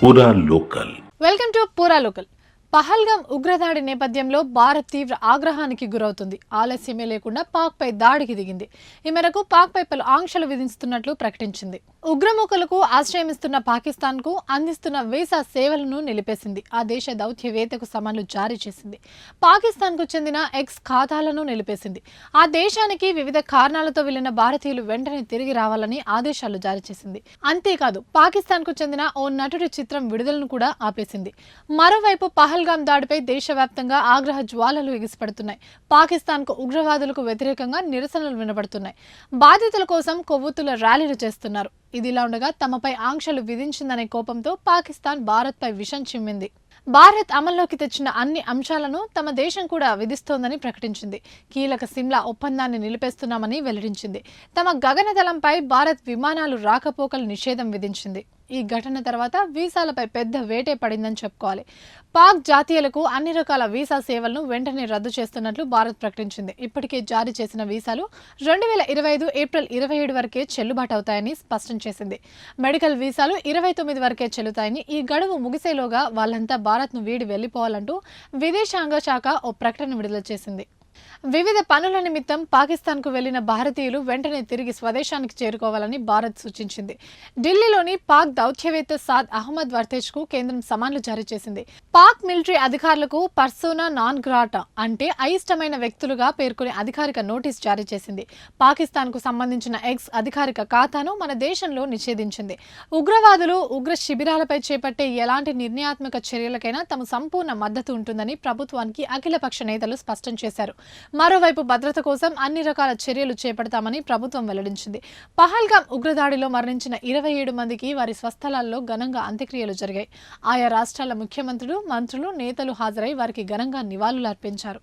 పూరా local. Welcome to పూరా local. Pahalgam ఉగ్రదాడి నేపథ్యంలో భారత్ తీవ్ర ఆగ్రహానికి గురవుతుంది. ఆలస్యమే లేకుండా పాక్ పై దాడికి దిగింది. ఈ మేరకు పాక్ పై పలు ఆంక్షలు విధిస్తున్నట్లు ప్రకటించింది. ఉగ్రముఖులకు ఆశ్రయమిస్తున్న పాకిస్తాన్ కు అందిస్తున్న వీసా సేవలను నిలిపేసింది. ఆ దేశ దౌత్యవేత్తకు సమన్లు జారీ చేసింది. పాకిస్తాన్ కు చెందిన ఎక్స్ ఖాతాలను నిలిపేసింది. ఆ దేశానికి వివిధ కారణాలతో వెళ్లిన భారతీయులు వెంటనే తిరిగి రావాలని ఆదేశాలు జారీ చేసింది. అంతేకాదు పాకిస్తాన్ కు చెందిన ఓ నటుడి చిత్రం విడుదలను కూడా ఆపేసింది. మరోవైపు పహల్గాం దాడిపై దేశవ్యాప్తంగా ఆగ్రహ జ్వాలలు ఎగిసిపడుతున్నాయి. పాకిస్తాన్ కు ఉగ్రవాదులకు వ్యతిరేకంగా నిరసనలు వినబడుతున్నాయి. బాధితుల కోసం కొవ్వొత్తుల ర్యాలీలు చేస్తున్నారు. ఇదిలా ఉండగా తమపై ఆంక్షలు విధించిందనే కోపంతో పాకిస్తాన్ భారత్ పై విషం చిమ్మింది. భారత్ అమల్లోకి తెచ్చిన అన్ని అంశాలను తమ దేశం కూడా విధిస్తోందని ప్రకటించింది. కీలక సిమ్లా ఒప్పందాన్ని నిలిపేస్తున్నామని వెల్లడించింది. తమ గగనతలంపై భారత్ విమానాలు రాకపోకలు నిషేధం విధించింది. ఈ ఘటన తర్వాత వీసాలపై పెద్ద వేటే పడిందని చెప్పుకోవాలి. పాక్ జాతీయులకు అన్ని రకాల వీసా సేవలను వెంటనే రద్దు చేస్తున్నట్లు భారత్ ప్రకటించింది. ఇప్పటికే జారీ చేసిన వీసాలు 2025 ఏప్రిల్ 27 వరకే చెల్లుబాటు అవుతాయని స్పష్టం చేసింది. మెడికల్ వీసాలు 29 వరకే చెల్లుతాయని, ఈ గడువు ముగిసేలోగా వాళ్ళంతా భారత్ను వీడి వెళ్లిపోవాలంటూ విదేశాంగ శాఖ ఓ ప్రకటన విడుదల చేసింది. వివిధ పనుల నిమిత్తం పాకిస్తాన్కు వెళ్లిన భారతీయులు వెంటనే తిరిగి స్వదేశానికి చేరుకోవాలని భారత్ సూచించింది. ఢిల్లీలోని పాక్ దౌత్యవేత్త సాద్ అహ్మద్ వర్తేజ్ కు కేంద్రం సమన్లు జారీ చేసింది. పాక్ మిలిటరీ అధికారులకు పర్సోనా నాన్ గ్రాటా అంటే అయిష్టమైన వ్యక్తులుగా పేర్కొనే అధికారిక నోటీస్ జారీ చేసింది. పాకిస్తాన్ కు సంబంధించిన ఎక్స్ అధికారిక ఖాతాను మన దేశంలో నిషేధించింది. ఉగ్రవాదులు, ఉగ్ర శిబిరాలపై చేపట్టే ఎలాంటి నిర్ణయాత్మక చర్యలకైనా తమ సంపూర్ణ మద్దతు ఉంటుందని ప్రభుత్వానికి అఖిలపక్ష నేతలు స్పష్టం చేశారు. మరోవైపు భద్రత కోసం అన్ని రకాల చర్యలు చేపడతామని ప్రభుత్వం వెల్లడించింది. పహల్గాం ఉగ్రదాడిలో మరణించిన 27 మందికి వారి స్వస్థలాల్లో ఘనంగా అంత్యక్రియలు జరిగాయి. ఆయా రాష్ట్రాల ముఖ్యమంత్రులు, మంత్రులు, నేతలు హాజరై వారికి ఘనంగా నివాళులర్పించారు.